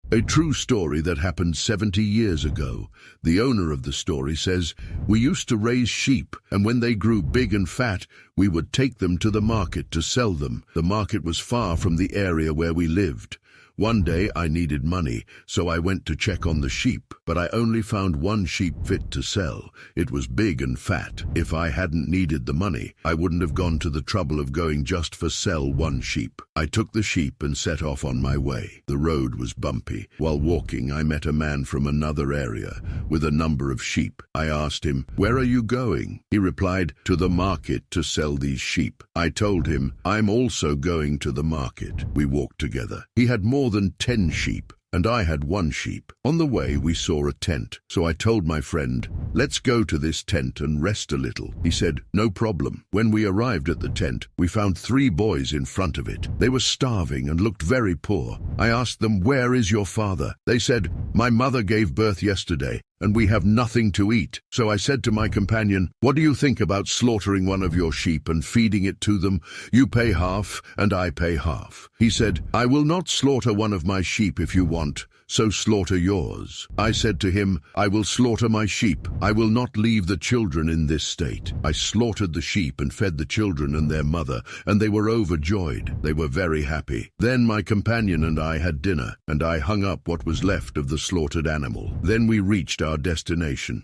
A true story that happened 70 years ago. The owner of the story says, "We used to raise sheep, and when they grew big and fat, we would take them to the market to sell them. The market was far from the area where we lived. One day I needed money, so I went to check on the sheep, but I only found one sheep fit to sell. It was big and fat. If I hadn't needed the money, I wouldn't have gone to the trouble of going just for sell one sheep. I took the sheep and set off on my way. The road was bumpy. While walking, I met a man from another area with a number of sheep. I asked him, 'Where are you going?' He replied, 'To the market to sell these sheep.' I told him, 'I'm also going to the market.' We walked together. He had more than 10 sheep, and I had one sheep. On the way, we saw a tent, so I told my friend, 'Let's go to this tent and rest a little.' He said, 'No problem.' When we arrived at the tent, we found 3 boys in front of it. They were starving and looked very poor. I asked them, 'Where is your father?' They said, 'My mother gave birth yesterday, and we have nothing to eat.' So I said to my companion, 'What do you think about slaughtering one of your sheep and feeding it to them? You pay half, and I pay half.' He said, 'I will not slaughter one of my sheep if you want, so slaughter yours.' I said to him, 'I will slaughter my sheep. I will not leave the children in this state.' I slaughtered the sheep and fed the children and their mother, and they were overjoyed. They were very happy. Then my companion and I had dinner, and I hung up what was left of the slaughtered animal. Then we reached our destination.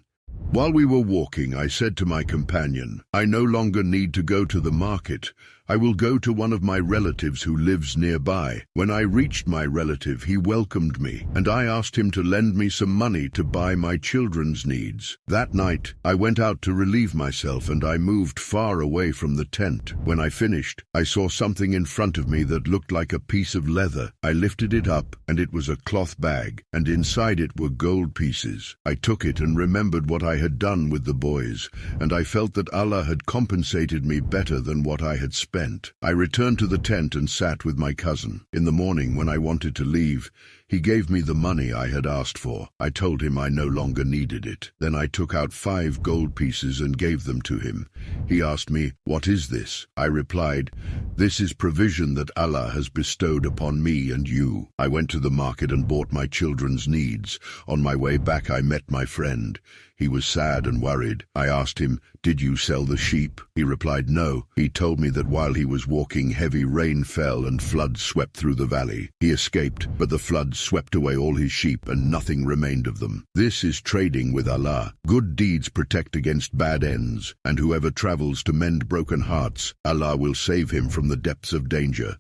While we were walking, I said to my companion, 'I no longer need to go to the market. I will go to one of my relatives who lives nearby.' When I reached my relative, he welcomed me, and I asked him to lend me some money to buy my children's needs. That night, I went out to relieve myself, and I moved far away from the tent. When I finished, I saw something in front of me that looked like a piece of leather. I lifted it up, and it was a cloth bag, and inside it were gold pieces. I took it and remembered what I had done with the boys, and I felt that Allah had compensated me better than what I had spent. I returned to the tent and sat with my cousin. In the morning, when I wanted to leave, he gave me the money I had asked for. I told him I no longer needed it. Then I took out 5 gold pieces and gave them to him. He asked me, 'What is this?' I replied, 'This is provision that Allah has bestowed upon me and you.' I went to the market and bought my children's needs. On my way back, I met my friend. He was sad and worried. I asked him, 'Did you sell the sheep?' He replied, 'No.' He told me that while he was walking, heavy rain fell and floods swept through the valley. He escaped, but the floods swept away all his sheep and nothing remained of them. This is trading with Allah. Good deeds protect against bad ends, and whoever travels to mend broken hearts, Allah will save him from the depths of danger.